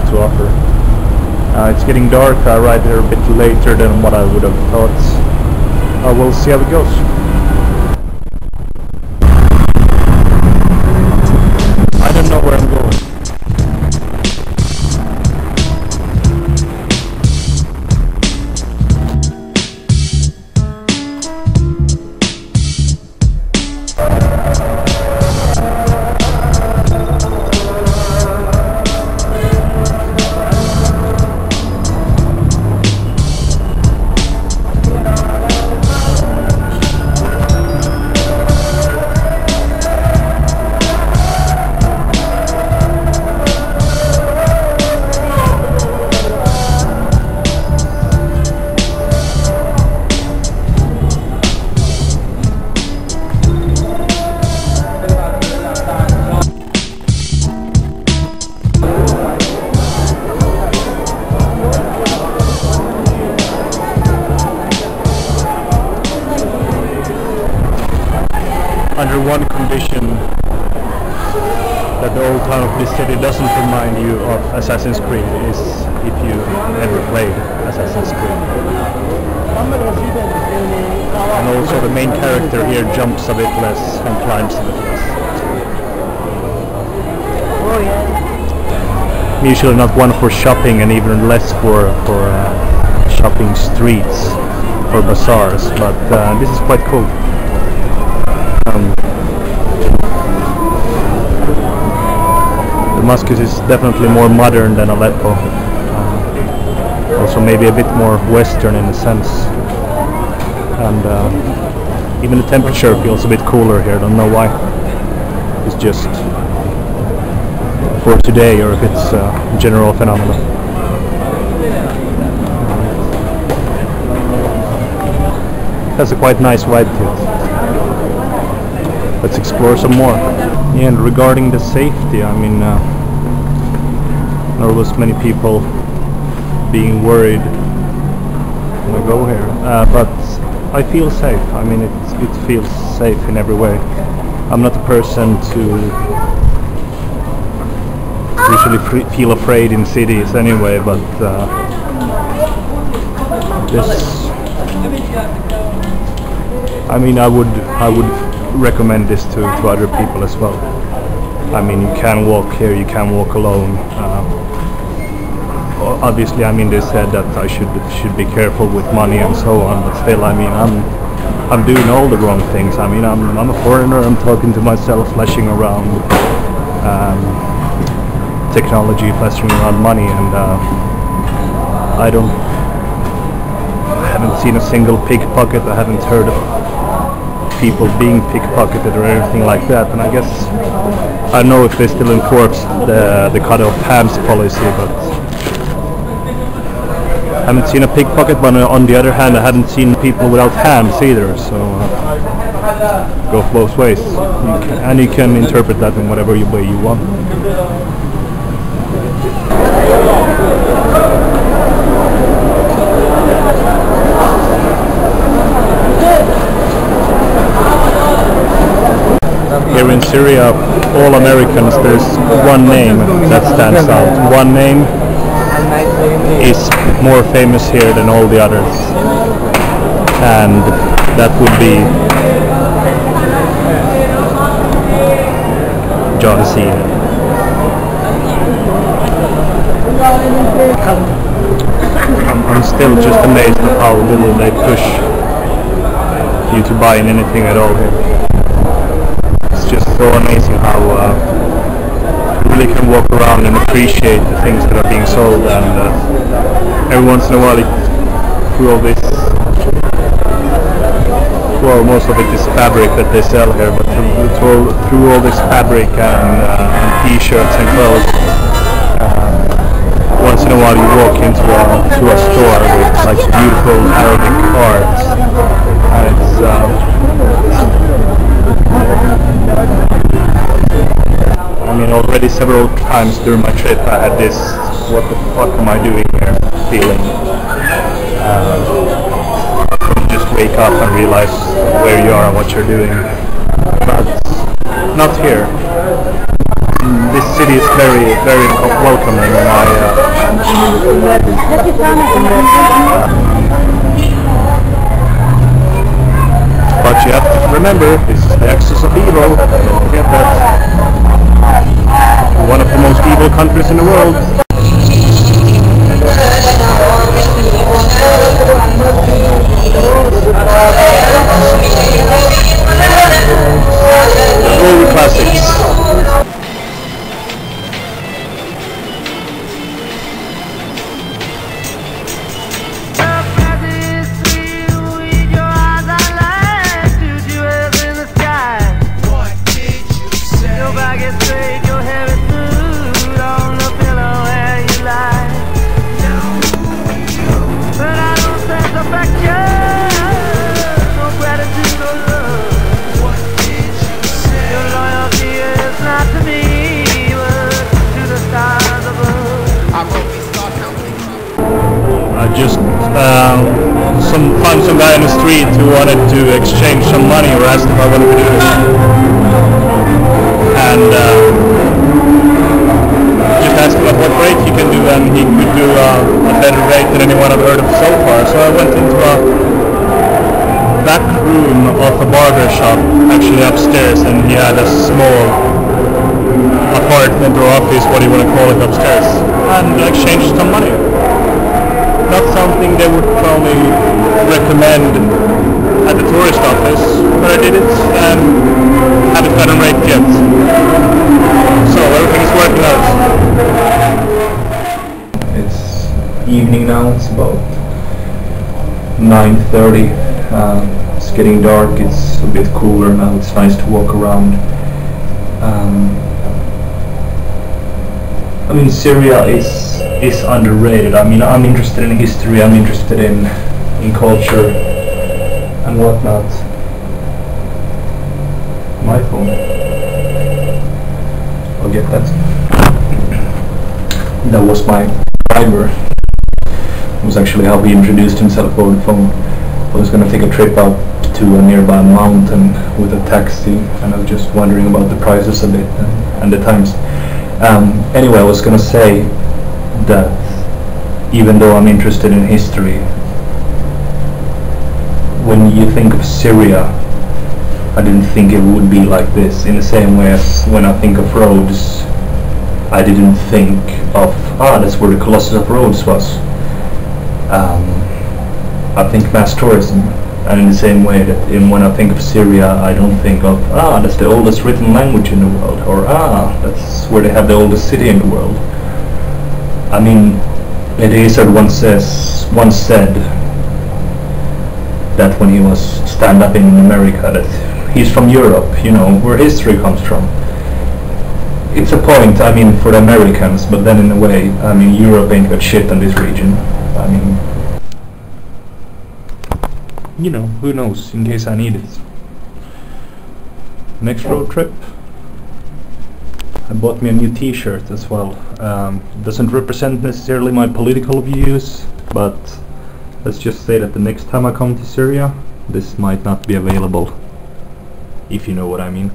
to offer. It's getting dark. I arrived here a bit later than what I would have thought. We'll see how it goes. I don't know where I'm going. 1 condition that the old town of this city doesn't remind you of Assassin's Creed is if you ever played Assassin's Creed. And also the main character here jumps a bit less and climbs a bit less. Usually not one for shopping and even less for shopping streets or bazaars, but this is quite cool. Damascus is definitely more modern than Aleppo. Also maybe a bit more western in a sense. And even the temperature feels a bit cooler here, don't know why. It's just for today or if it's a general phenomenon. That's a quite nice vibe to it. Let's explore some more. Yeah, and regarding the safety, I mean, there was many people being worried when I go here, but I feel safe. I mean, it feels safe in every way. I'm not a person to usually feel afraid in cities anyway, but this, I mean, I would recommend this to other people as well. I mean, you can walk here, you can walk alone. Obviously, I mean, they said that I should be careful with money and so on, but still, I mean, I'm doing all the wrong things. I mean, I'm a foreigner. I'm talking to myself, flashing around technology, flashing around money, and I haven't seen a single pickpocket. I haven't heard of people being pickpocketed or anything like that, and I guess I don't know if they still enforce the cut off hands policy, but I haven't seen a pickpocket. But on the other hand, I haven't seen people without hands either, so go both ways, and you can interpret that in whatever way you want. Here in Syria, all Americans, there's one name that stands out. One name is more famous here than all the others, and that would be John Cena. I'm still just amazed at how little they push you to buy anything at all here. Just so amazing how you really can walk around and appreciate the things that are being sold, and every once in a while through all this, well, most of it is fabric that they sell here, but through all this fabric and t-shirts and clothes, once in a while you walk into a store with like beautiful Arabic art, and it's I mean, already several times during my trip I had this "what the fuck am I doing here" feeling. You just wake up and realize where you are and what you're doing. But not here. this city is very, very welcoming, and but you have to remember, this is the axis of evil. Don't forget that. One of the most evil countries in the world. All the classics. Found some guy in the street who wanted to exchange some money, or asked if I wanted to do it. And just asked him what rate he can do, and he could do a better rate than anyone I've heard of so far. So I went into a back room of a barber shop, actually upstairs, and he had a small apartment or office, what do you want to call it, upstairs, and exchanged some money. Not something they would probably recommend at the tourist office, but I did it and haven't gotten raped yet. So everything is working out. It's evening now, it's about 9:30. It's getting dark, it's a bit cooler now, it's nice to walk around. I mean, Syria is underrated. I mean, I'm interested in history, I'm interested in culture and whatnot. My phone. I'll get that. That was my driver. It was actually how he introduced himself over the phone. I was going to take a trip out to a nearby mountain with a taxi, and I was just wondering about the prices a bit and the times. Anyway, I was going to say that even though I'm interested in history, when you think of Syria, I didn't think it would be like this, in the same way as when I think of Rhodes, I didn't think of, that's where the Colossus of Rhodes was. I think mass tourism, and in the same way that when I think of Syria, I don't think of, that's the oldest written language in the world, or that's where they have the oldest city in the world. I mean, Eddie Izzard once said that when he was stand-upping in America, that he's from Europe, you know, where history comes from. It's a point, I mean, for the Americans, but then in a way, I mean, Europe ain't got shit on this region. I mean, you know, who knows, in case I need it. Next road trip, I bought me a new t-shirt as well. Doesn't represent necessarily my political views, but let's just say that the next time I come to Syria, this might not be available, if you know what I mean.